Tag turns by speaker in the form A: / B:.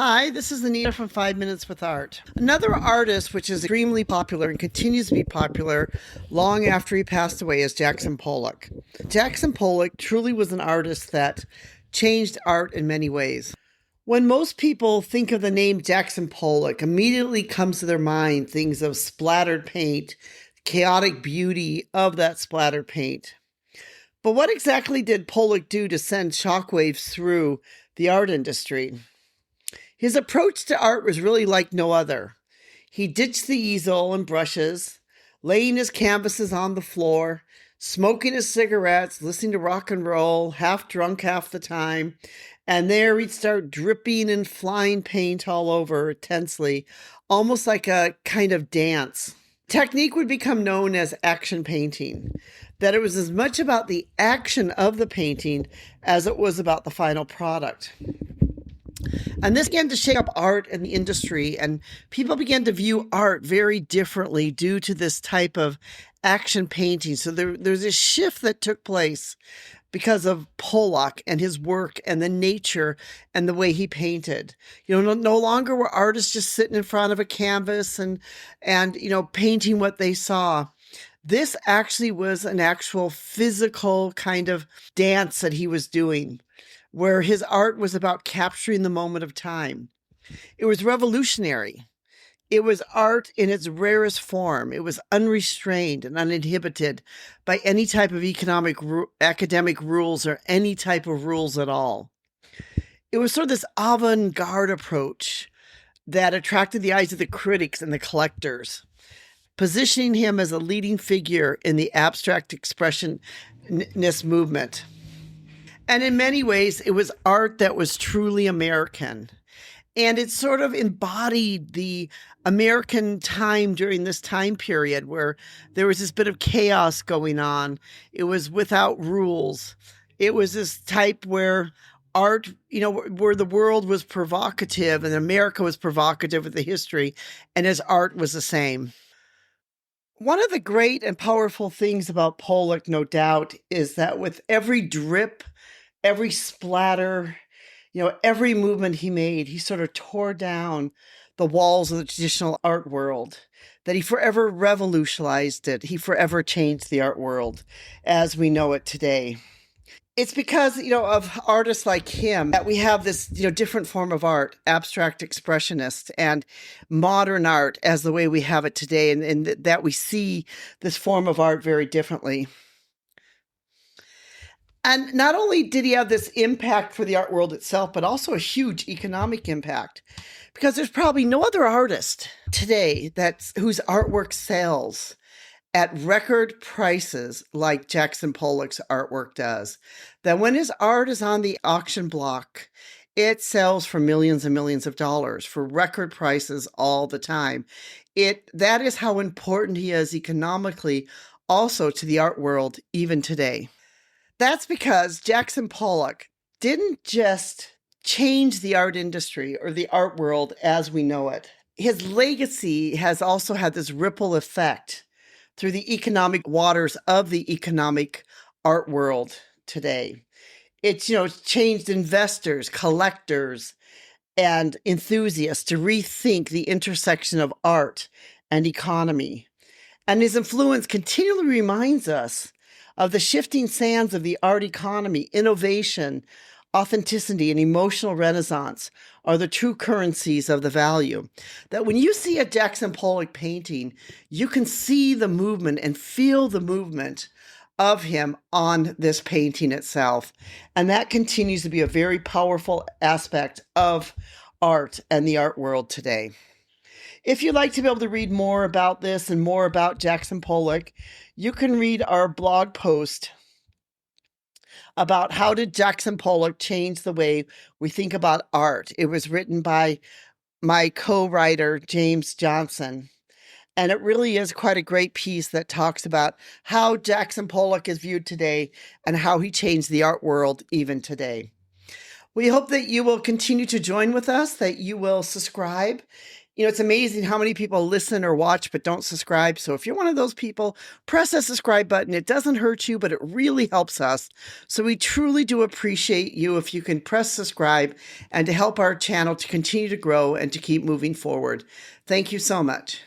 A: Hi, this is Anita from 5 Minutes with Art. Another artist which is extremely popular and continues to be popular long after he passed away is Jackson Pollock. Jackson Pollock truly was an artist that changed art in many ways. When most people think of the name Jackson Pollock, immediately comes to their mind things of splattered paint, chaotic beauty of that splattered paint. But what exactly did Pollock do to send shockwaves through the art industry? His approach to art was really like no other. He ditched the easel and brushes, laying his canvases on the floor, smoking his cigarettes, listening to rock and roll, half drunk half the time, and there he'd start dripping and flying paint all over tensely, almost like a kind of dance. Technique would become known as action painting, that it was as much about the action of the painting as it was about the final product. And this began to shake up art and the industry, and people began to view art very differently due to this type of action painting. So there's this shift that took place because of Pollock and his work and the nature and the way he painted. No longer were artists just sitting in front of a canvas and painting what they saw. This actually was an actual physical kind of dance that he was doing, where his art was about capturing the moment of time. It was revolutionary. It was art in its rarest form. It was unrestrained and uninhibited by any type of academic rules or any type of rules at all. It was sort of this avant-garde approach that attracted the eyes of the critics and the collectors, positioning him as a leading figure in the abstract expressionist movement. And in many ways, it was art that was truly American. And it sort of embodied the American time during this time period where there was this bit of chaos going on. It was without rules. It was this type where art, where the world was provocative and America was provocative with the history, and his art was the same. One of the great and powerful things about Pollock, no doubt, is that with every drip, every splatter, every movement he made, he sort of tore down the walls of the traditional art world, that he forever revolutionized it. He forever changed the art world as we know it today. It's because, of artists like him that we have this, different form of art, abstract expressionist and modern art as the way we have it today, and that we see this form of art very differently. And not only did he have this impact for the art world itself, but also a huge economic impact, because there's probably no other artist today whose artwork sells at record prices like Jackson Pollock's artwork does. That when his art is on the auction block, it sells for millions and millions of dollars for record prices all the time. That is how important he is economically also to the art world even today. That's because Jackson Pollock didn't just change the art industry or the art world as we know it. His legacy has also had this ripple effect through the economic waters of the economic art world today. It's, changed investors, collectors, and enthusiasts to rethink the intersection of art and economy. And his influence continually reminds us of the shifting sands of the art economy. Innovation, authenticity, and emotional renaissance are the true currencies of the value. That when you see a Jackson Pollock painting, you can see the movement and feel the movement of him on this painting itself. And that continues to be a very powerful aspect of art and the art world today. If you'd like to be able to read more about this and more about Jackson Pollock, you can read our blog post about how did Jackson Pollock change the way we think about art. It was written by my co-writer, James Johnson. And it really is quite a great piece that talks about how Jackson Pollock is viewed today and how he changed the art world even today. We hope that you will continue to join with us, that you will subscribe It's amazing how many people listen or watch but don't subscribe. So if you're one of those people, press that subscribe button. It doesn't hurt you, but it really helps us. So we truly do appreciate you if you can press subscribe and to help our channel to continue to grow and to keep moving forward. Thank you so much.